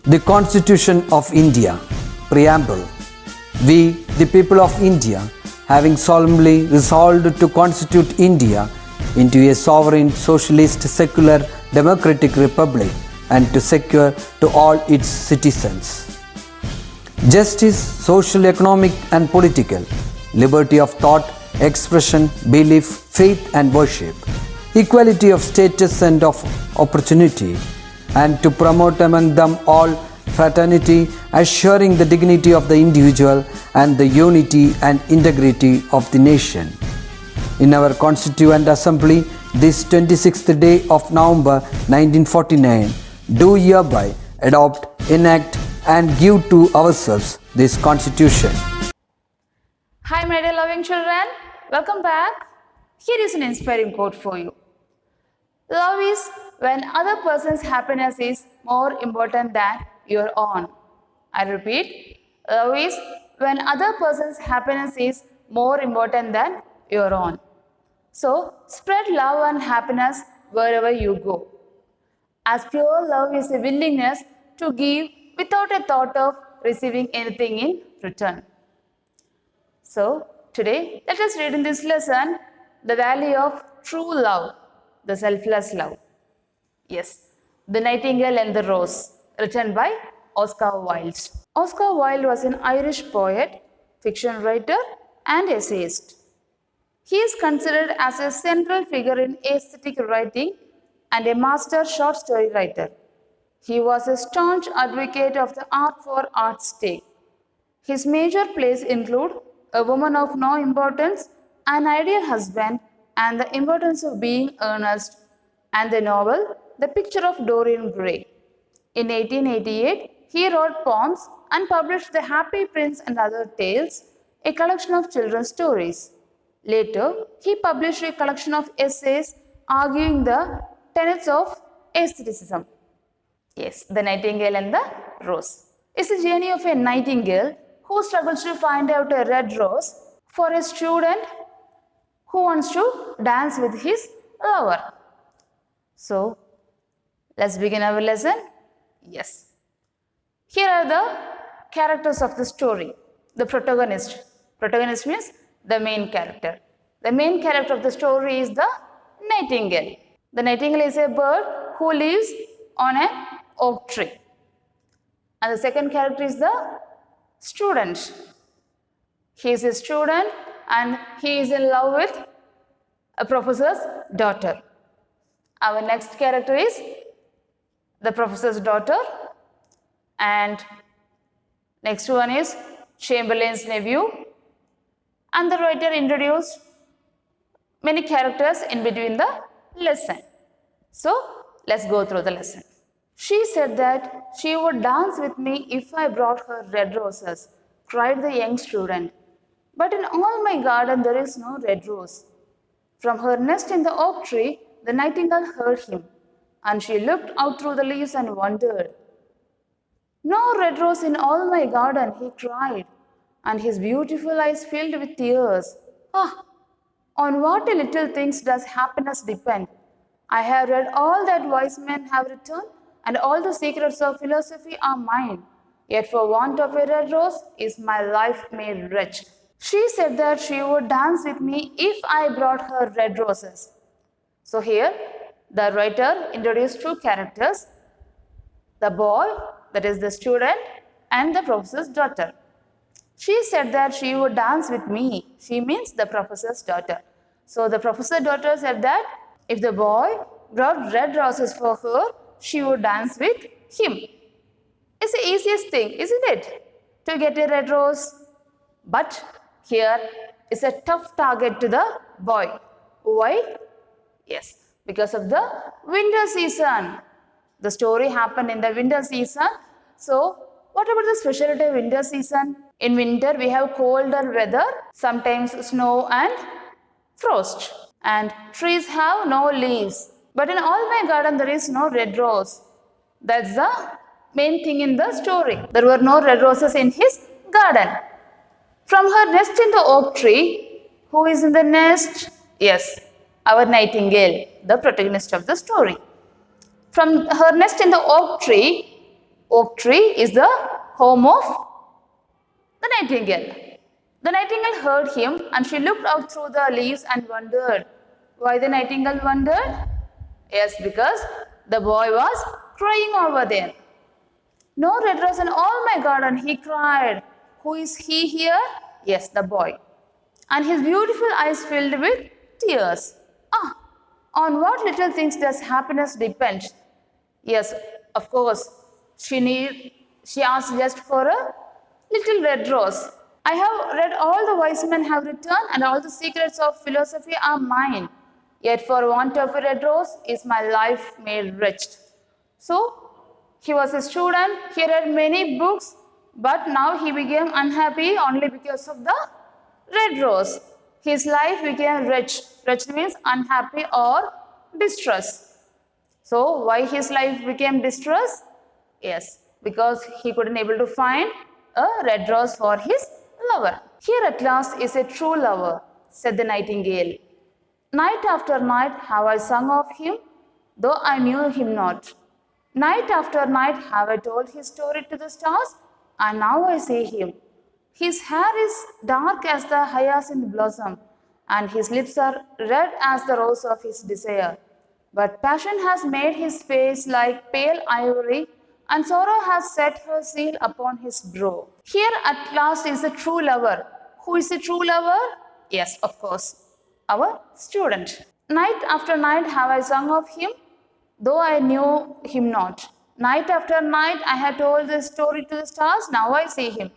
The Constitution of India, Preamble. We, the people of India, having solemnly resolved to constitute India into a sovereign, socialist, secular, democratic republic and to secure to all its citizens justice, social, economic, and political, liberty of thought, expression, belief, faith, and worship, equality of status and of opportunity, and to promote among them all fraternity, assuring the dignity of the individual and the unity and integrity of the nation. In our Constituent Assembly, this 26th day of November 1949, do hereby adopt, enact, and give to ourselves this Constitution. Hi, my dear loving children. Welcome back. Here is an inspiring quote for you. Love is when other person's happiness is more important than your own. I repeat, love is when other person's happiness is more important than your own. So, spread love and happiness wherever you go. As pure love is a willingness to give without a thought of receiving anything in return. So, today, let us read in this lesson the value of true love, the selfless love. Yes, The Nightingale and the Rose, written by Oscar Wilde. Oscar Wilde was an Irish poet, fiction writer, and essayist. He is considered as a central figure in aesthetic writing and a master short story writer. He was a staunch advocate of the art for art's sake. His major plays include A Woman of No Importance, An Ideal Husband, and The Importance of Being Earnest, and the novel The Picture of Dorian Gray. In 1888, he wrote poems and published The Happy Prince and Other Tales, a collection of children's stories. Later, he published a collection of essays arguing the tenets of aestheticism. Yes, The Nightingale and the Rose. It's the journey of a nightingale who struggles to find out a red rose for a student who wants to dance with his lover. So, let's begin our lesson. Yes. Here are the characters of the story. The protagonist. Protagonist means the main character. The main character of the story is the nightingale. The nightingale is a bird who lives on an oak tree. And the second character is the student. He is a student and he is in love with a professor's daughter. Our next character is the professor's daughter, and next one is Chamberlain's nephew, and the writer introduced many characters in between the lesson. So, let's go through the lesson. She said that she would dance with me if I brought her red roses, cried the young student. But in all my garden there is no red rose. From her nest in the oak tree, the nightingale heard him, and she looked out through the leaves and wondered. No red rose in all my garden, he cried, and his beautiful eyes filled with tears. Ah, on what a little things does happiness depend. I have read all that wise men have written, and all the secrets of philosophy are mine. Yet for want of a red rose is my life made wretched. She said that she would dance with me if I brought her red roses. So here, the writer introduced two characters, the boy, that is the student, and the professor's daughter. She said that she would dance with me. She means the professor's daughter. So the professor's daughter said that if the boy brought red roses for her, she would dance with him. It's the easiest thing, isn't it? To get a red rose. But here is a tough target to the boy. Why? Yes, because of the winter season. The story happened in the winter season. So, what about the specialty of winter season? In winter, we have colder weather, sometimes snow and frost. And trees have no leaves. But in all my garden, there is no red rose. That's the main thing in the story. There were no red roses in his garden. From her nest in the oak tree, who is in the nest? Yes, our nightingale, the protagonist of the story. From her nest in the oak tree, Oak tree is the home of the nightingale. The nightingale heard him and she looked out through the leaves and wondered. Why the nightingale wondered? Yes, because the boy was crying over there. No red rose in all my garden, he cried. Who is he here? Yes, the boy. And his beautiful eyes filled with tears. Ah, on what little things does happiness depend? Yes, of course, she asked just for a little red rose. I have read all the wise men have written, and all the secrets of philosophy are mine. Yet for want of a red rose is my life made wretched. So, he was a student, he read many books, but now he became unhappy only because of the red rose. His life became wretched. Wretched means unhappy or distress. So, why his life became distress? Yes, because he couldn't able to find a red rose for his lover. Here at last is a true lover, said the nightingale. Night after night have I sung of him, though I knew him not. Night after night have I told his story to the stars, and now I see him. His hair is dark as the hyacinth blossom, and his lips are red as the rose of his desire. But passion has made his face like pale ivory, and sorrow has set her seal upon his brow. Here at last is a true lover. Who is a true lover? Yes, of course, our student. Night after night have I sung of him, though I knew him not. Night after night I had told this story to the stars, now I see him.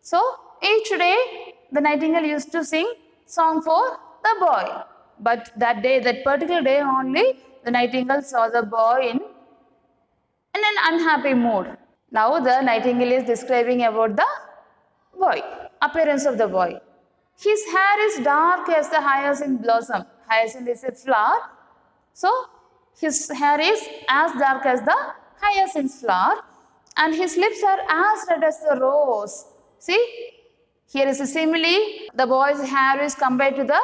So each day the nightingale used to sing song for the boy. But that day, that particular day only, the nightingale saw the boy in an unhappy mood. Now the nightingale is describing about the boy, appearance of the boy. His hair is dark as the hyacinth blossom. Hyacinth is a flower. So his hair is as dark as the hyacinth flower, and his lips are as red as the rose. See, here is a simile. The boy's hair is compared to the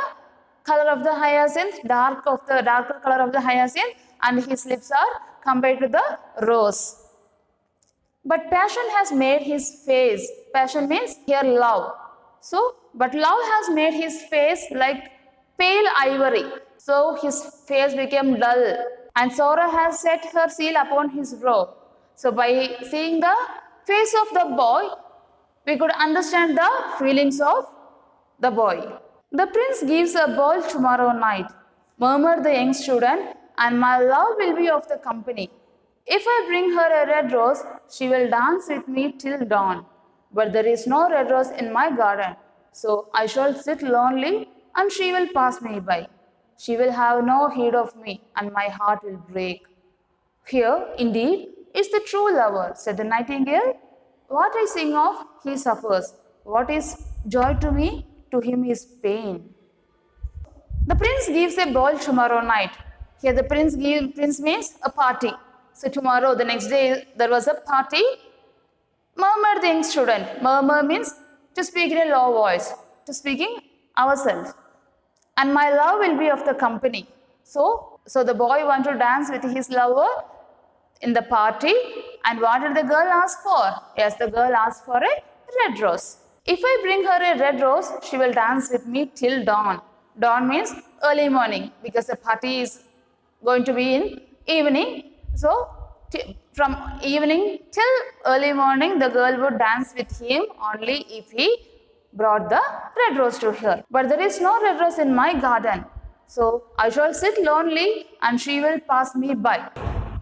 color of the hyacinth, darker color of the hyacinth, and his lips are compared to the rose. But passion has made his face. Passion means here love. So, but love has made his face like pale ivory. So his face became dull, and sorrow has set her seal upon his brow. So by seeing the face of the boy, we could understand the feelings of the boy. The prince gives a ball tomorrow night, murmured the young student, and my love will be of the company. If I bring her a red rose, she will dance with me till dawn. But there is no red rose in my garden, so I shall sit lonely, and she will pass me by. She will have no heed of me, and my heart will break. Here, indeed, is the true lover, said the nightingale. What I sing of, he suffers. What is joy to me, to him is pain. The prince gives a ball tomorrow night. Here the prince means a party. So tomorrow, the next day, there was a party. Murmured the young student. Murmur means to speak in a low voice, to speaking ourselves. And my love will be of the company. So the boy wanted to dance with his lover in the party. And what did the girl ask for? Yes, the girl asked for a red rose. If I bring her a red rose, she will dance with me till dawn. Dawn means early morning, because the party is going to be in evening. So from evening till early morning, the girl would dance with him only if he brought the red rose to her. But there is no red rose in my garden. So I shall sit lonely, and she will pass me by.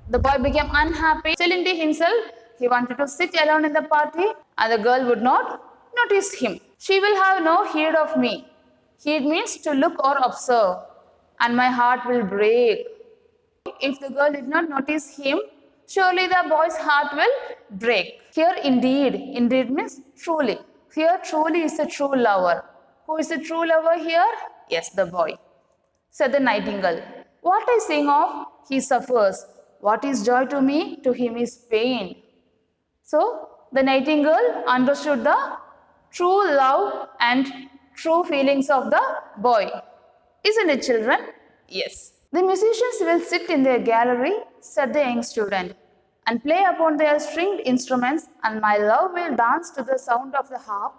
The boy became unhappy. Still into himself, he wanted to sit alone in the party, and the girl would not notice him. She will have no heed of me. Heed means to look or observe, and my heart will break. If the girl did not notice him, surely the boy's heart will break. Here indeed means truly. Here truly is the true lover. Who is the true lover here? Yes, the boy. Said the nightingale. What I sing of, he suffers. What is joy to me, to him is pain. So the nightingale understood the true love and true feelings of the boy. Isn't it, children? Yes. The musicians will sit in their gallery, said the young student, and play upon their stringed instruments, and my love will dance to the sound of the harp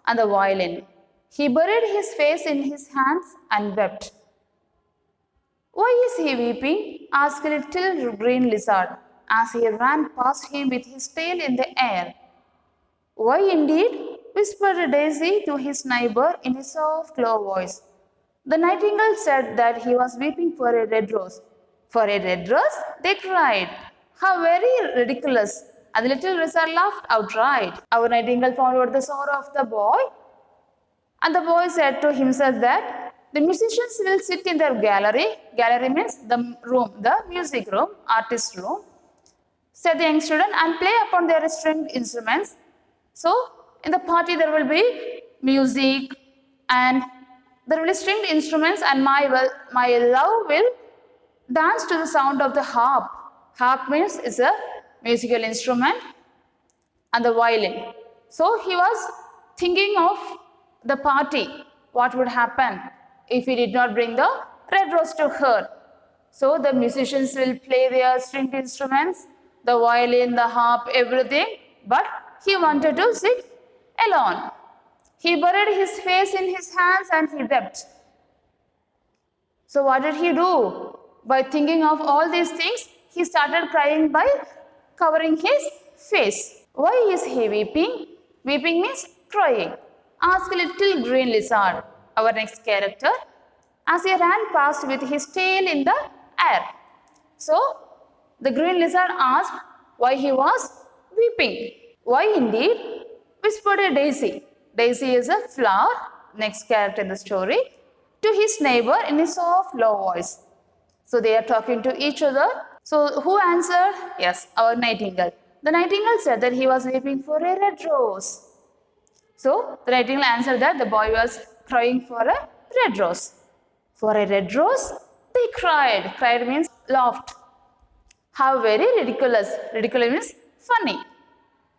and the violin. He buried his face in his hands and wept. Why is he weeping? Asked a little green lizard as he ran past him with his tail in the air. Why indeed? Whispered Daisy to his neighbor in a soft, low voice. The nightingale said that he was weeping for a red rose. For a red rose? They cried. How very ridiculous! And the little lizard laughed outright. Our nightingale found out the sorrow of the boy, and the boy said to himself that the musicians will sit in their gallery. Gallery means the room, the music room, artist room, said the young student, and play upon their stringed instruments. So, in the party there will be music and there will be stringed instruments, and my love will dance to the sound of the harp. Harp means it's a musical instrument, and the violin. So he was thinking of the party, what would happen if he did not bring the red rose to her. So the musicians will play their stringed instruments, the violin, the harp, everything, but he wanted to sit alone. He buried his face in his hands and he wept. So what did he do? By thinking of all these things, he started crying by covering his face. Why is he weeping? Weeping means crying. Ask a little green lizard, our next character, as he ran past with his tail in the air. So, the green lizard asked why he was weeping. Why indeed? Whispered a daisy. Daisy is a flower, next character in the story, to his neighbor in a soft, low voice. So they are talking to each other. So who answered? Yes, our nightingale. The nightingale said that he was weeping for a red rose. So the nightingale answered that the boy was crying for a red rose. For a red rose? They cried. Cried means laughed. How very ridiculous. Ridiculous means funny.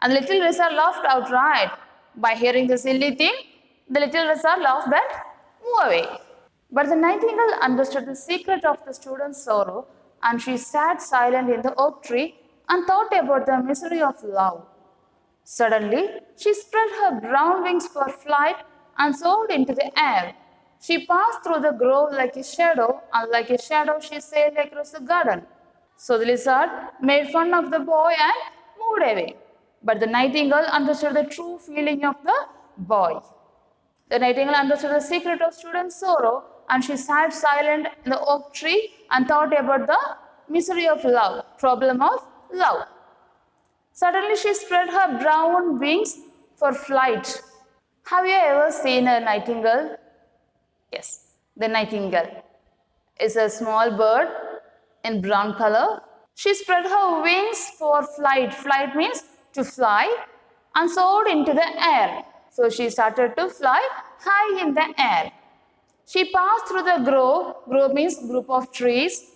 And the little lizard laughed outright. By hearing the silly thing, the little lizard laughed and moved away. But the nightingale understood the secret of the student's sorrow, and she sat silent in the oak tree and thought about the misery of love. Suddenly, she spread her brown wings for flight and soared into the air. She passed through the grove like a shadow, and like a shadow she sailed across the garden. So the lizard made fun of the boy and moved away. But the nightingale understood the true feeling of the boy. The nightingale understood the secret of student's sorrow, and she sat silent in the oak tree and thought about the misery of love, problem of love. Suddenly she spread her brown wings for flight. Have you ever seen a nightingale? Yes, the nightingale is a small bird in brown color. She spread her wings for flight. Flight means to fly, and soared into the air. So she started to fly high in the air. She passed through the grove. Grove means group of trees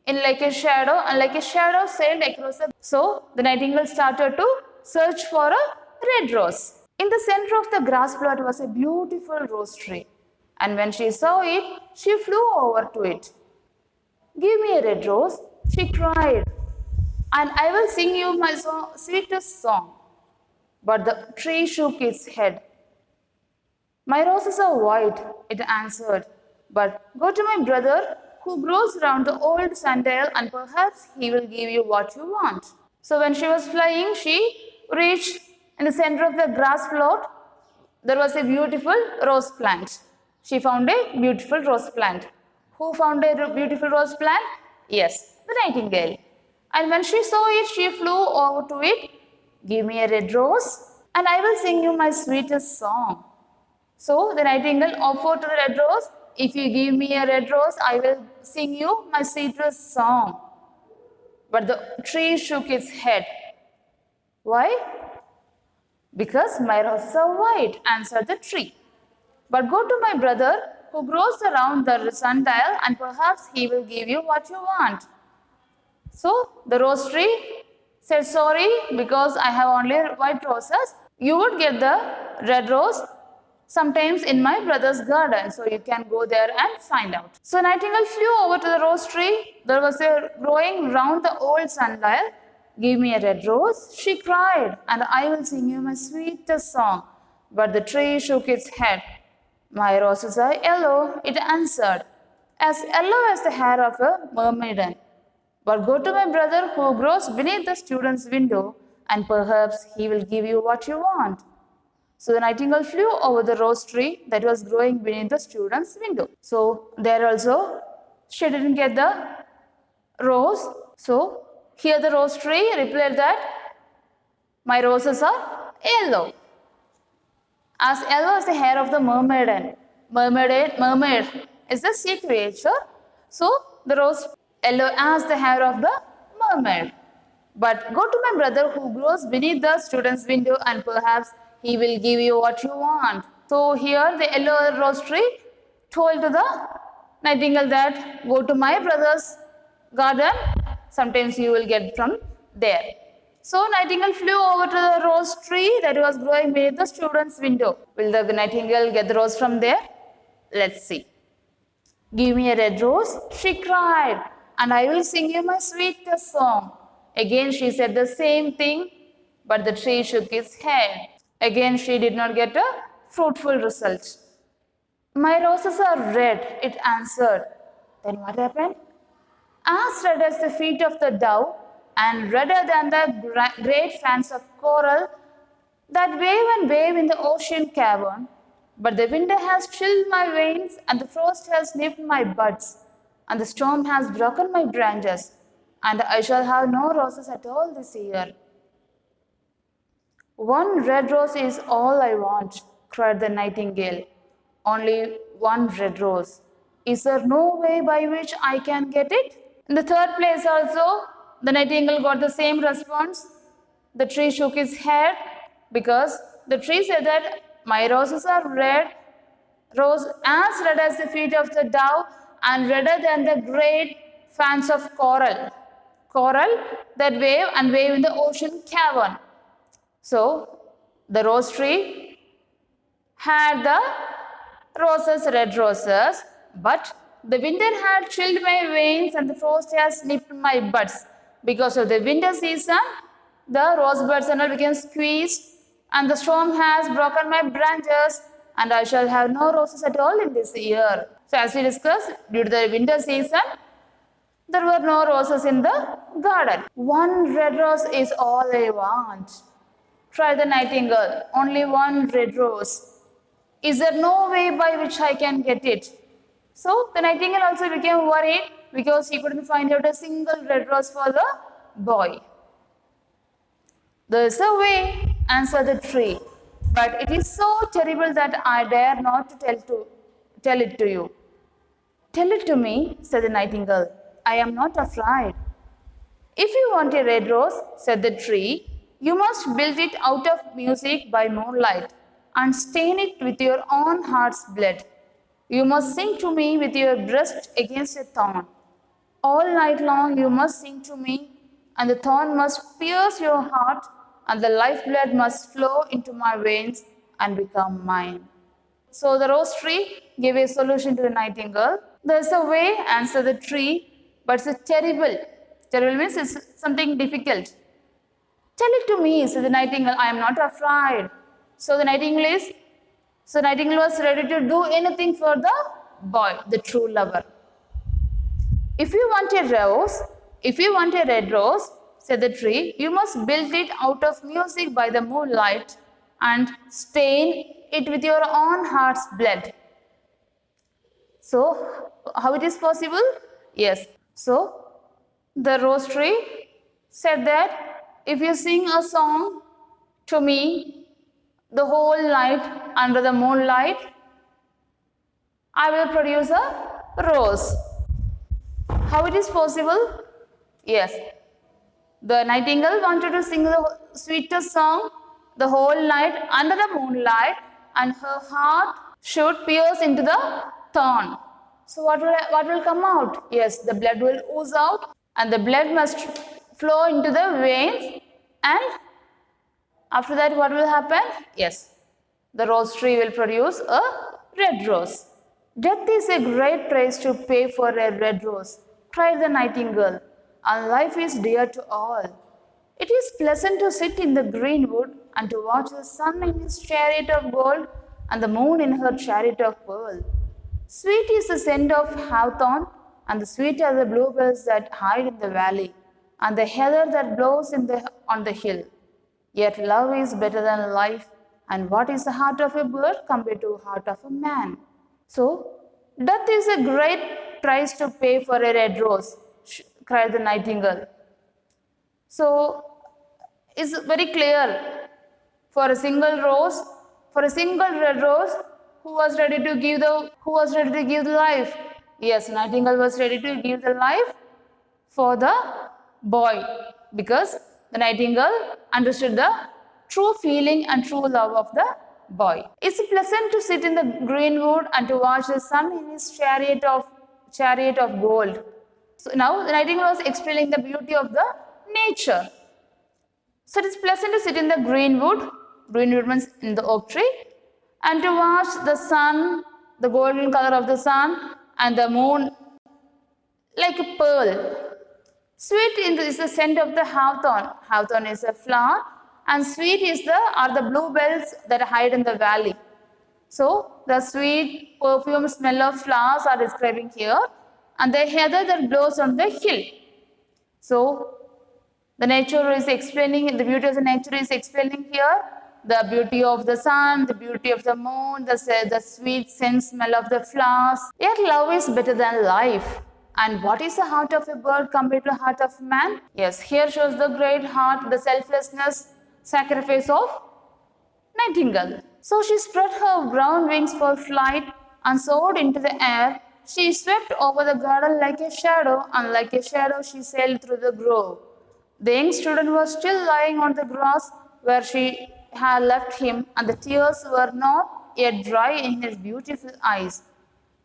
in like a shadow, and like a shadow sailed across the. So the nightingale started to search for a red rose. In the center of the grass plot was a beautiful rose tree, and when she saw it, she flew over to it. Give me a red rose, she cried, and I will sing you my sweetest song. But the tree shook its head. My roses are white, it answered, but go to my brother who grows around the old sundial, and perhaps he will give you what you want. So when she was flying, she reached in the center of the grass plot. There was a beautiful rose plant. She found a beautiful rose plant. Who found a beautiful rose plant? Yes, the nightingale. And when she saw it, she flew over to it. Give me a red rose, and I will sing you my sweetest song. So the nightingale offered to the red rose, if you give me a red rose, I will sing you my sweetest song. But the tree shook its head. Why? Because my roses are white, answered the tree. But go to my brother who grows around the sundial, and perhaps he will give you what you want. So the rose tree said, sorry, because I have only white roses. You would get the red rose sometimes in my brother's garden, so you can go there and find out. So nightingale flew over to the rose tree. There was a growing round the old sundial. Give me a red rose, she cried, and I will sing you my sweetest song. But the tree shook its head. My roses are yellow, it answered, as yellow as the hair of a mermaiden. But go to my brother who grows beneath the student's window, and perhaps he will give you what you want. So the nightingale flew over the rose tree that was growing beneath the student's window. So there also, she didn't get the rose. So here the rose tree replied that my roses are yellow, as yellow as the hair of the mermaiden. Mermaid is a sea creature. So the rose yellow as the hair of the mermaid. But go to my brother who grows beneath the student's window, and perhaps he will give you what you want. So here the yellow rose tree told to the nightingale that go to my brother's garden, sometimes you will get from there. So nightingale flew over to the rose tree that was growing beneath the student's window. Will the nightingale get the rose from there? Let's see. Give me a red rose, she cried, and I will sing you my sweetest song. Again she said the same thing, but the tree shook its head. Again she did not get a fruitful result. My roses are red, it answered. Then what happened? As red as the feet of the dove, and redder than the great fans of coral that wave and wave in the ocean cavern. But the winter has chilled my veins, and the frost has nipped my buds, and the storm has broken my branches, and I shall have no roses at all this year. One red rose is all I want, cried the nightingale. Only one red rose. Is there no way by which I can get it? In the third place also, the nightingale got the same response. The tree shook its head because the tree said that my roses are red, rose as red as the feet of the dove, and redder than the great fans of coral. Coral that wave and wave in the ocean cavern. So the rose tree had the roses, red roses, but the winter had chilled my veins and the frost has nipped my buds. Because of the winter season, the rosebuds and all became squeezed, and the storm has broken my branches, and I shall have no roses at all in this year. So as we discussed, due to the winter season, there were no roses in the garden. One red rose is all I want, cried the nightingale. Only one red rose. Is there no way by which I can get it? So the nightingale also became worried because he couldn't find out a single red rose for the boy. There is a way, answered the tree, but it is so terrible that I dare not to tell it to you. Tell it to me, said the nightingale. I am not afraid. If you want a red rose, said the tree, you must build it out of music by moonlight and stain it with your own heart's blood. You must sing to me with your breast against a thorn. All night long you must sing to me, and the thorn must pierce your heart, and the lifeblood must flow into my veins and become mine. So the rose tree gave a solution to the nightingale. There's a way, answered the tree, but it's terrible. Terrible means it's something difficult. Tell it to me, said the nightingale. I am not afraid. So the nightingale was ready to do anything for the boy, the true lover. If you want a red rose, said the tree, you must build it out of music by the moonlight and stain it with your own heart's blood. So, how it is possible? Yes. So, the rose tree said that if you sing a song to me the whole night under the moonlight, I will produce a rose. How it is possible? Yes. The nightingale wanted to sing the sweetest song the whole night under the moonlight, and her heart should pierce into the thorn. So what will come out? Yes, the blood will ooze out, and the blood must flow into the veins, and after that what will happen? Yes, the rose tree will produce a red rose. Death is a great price to pay for a red rose, cried the nightingale, and life is dear to all. It is pleasant to sit in the green wood and to watch the sun in his chariot of gold and the moon in her chariot of pearl. Sweet is the scent of hawthorn, and the sweet are the bluebells that hide in the valley, and the heather that blows on the hill. Yet love is better than life, and what is the heart of a bird compared to the heart of a man? So, death is a great price to pay for a red rose, cried the nightingale. So, it's very clear for a single rose, for a single red rose, who was ready to give the life. Yes, nightingale was ready to give the life for the boy because the nightingale understood the true feeling and true love of the boy. It's pleasant to sit in the green wood and to watch the sun in his chariot of gold. So now the nightingale was explaining the beauty of the nature. So it is pleasant to sit in the green wood means in the oak tree, and to watch the sun, the golden color of the sun, and the moon like a pearl. Sweet is the scent of the hawthorn. Hawthorn is a flower, and sweet are the bluebells that hide in the valley. So the sweet perfume smell of flowers are describing here, and the heather that blows on the hill. So the nature is explaining, the beauty of the nature is explaining here the beauty of the sun, the beauty of the moon, the sweet scent smell of the flowers. Yet love is better than life. And what is the heart of a bird compared to the heart of man? Yes, here shows the great heart, the selflessness, sacrifice of nightingale. So she spread her brown wings for flight and soared into the air. She swept over the garden like a shadow, and like a shadow she sailed through the grove. The young student was still lying on the grass where she had left him, and the tears were not yet dry in his beautiful eyes.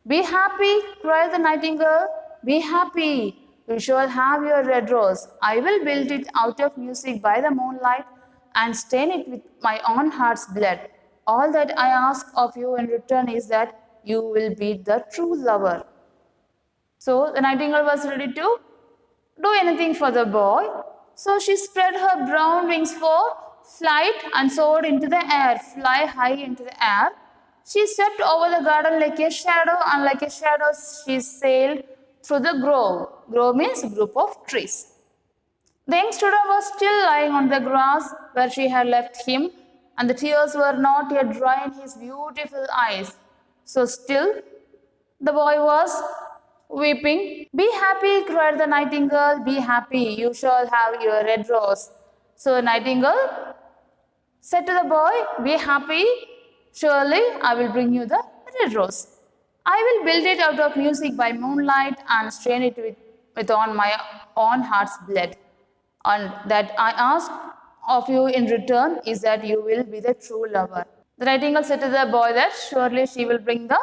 Be happy, cried the nightingale. Be happy. You shall have your red rose. I will build it out of music by the moonlight and stain it with my own heart's blood. All that I ask of you in return is that you will be the true lover. So the nightingale was ready to do anything for the boy. So she spread her brown wings for flight and soared into the air, fly high into the air. She swept over the garden like a shadow, and like a shadow she sailed through the grove. Grove means group of trees. The young student was still lying on the grass where she had left him, and the tears were not yet dry in his beautiful eyes. So still the boy was weeping. Be happy, cried the nightingale. Be happy, you shall have your red rose. So the nightingale said to the boy, be happy, surely I will bring you the red rose. I will build it out of music by moonlight and strain it with on my own heart's blood. And that I ask of you in return is that you will be the true lover. The nightingale said to the boy that surely she will bring the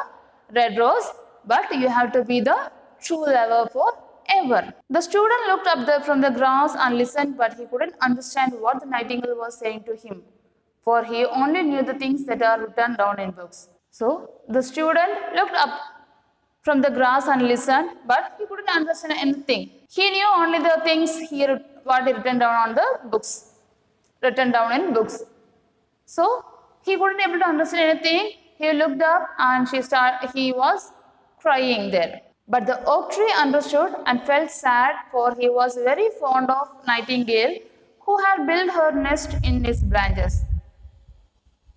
red rose, but you have to be the true lover forever. The student looked up from the grass and listened, but he couldn't understand what the nightingale was saying to him, for he only knew the things that are written down in books. So the student looked up from the grass and listened, but he couldn't understand anything. He knew only the things what written down on the books, written down in books. So he couldn't able to understand anything. He looked up and he was crying there. But the oak tree understood and felt sad, for he was very fond of Nightingale, who had built her nest in its branches.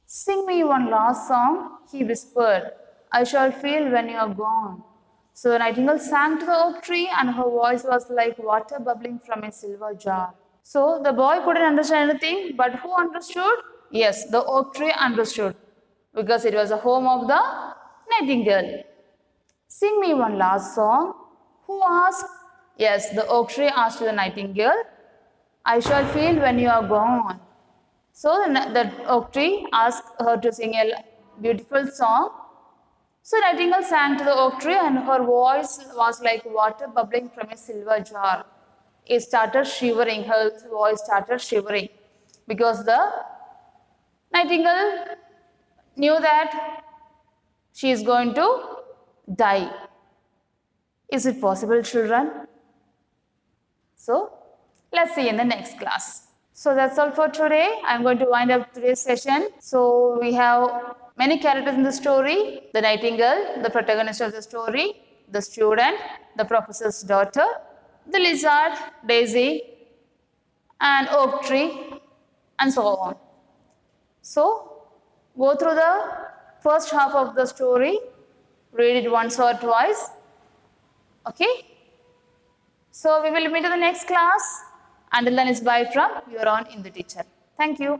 Sing me one last song, he whispered. I shall feel when you are gone. So the nightingale sang to the oak tree, and her voice was like water bubbling from a silver jar. So the boy couldn't understand anything, but who understood? Yes, the oak tree understood, because it was the home of the nightingale. Sing me one last song. Who asked? Yes, the oak tree asked the nightingale. I shall feel when you are gone. So the oak tree asked her to sing a beautiful song. So nightingale sang to the oak tree, and her voice was like water bubbling from a silver jar. It started shivering, her voice started shivering, because the nightingale knew that she is going to die. Is it possible, children? So let's see in the next class. So that's all for today. I'm going to wind up today's session. So we have many characters in the story: the nightingale, the protagonist of the story, the student, the professor's daughter, the lizard, Daisy, and oak tree, and so on. So go through the first half of the story, read it once or twice. Okay? So we will meet in the next class. Until then, it's bye from your own Hindu teacher. Thank you.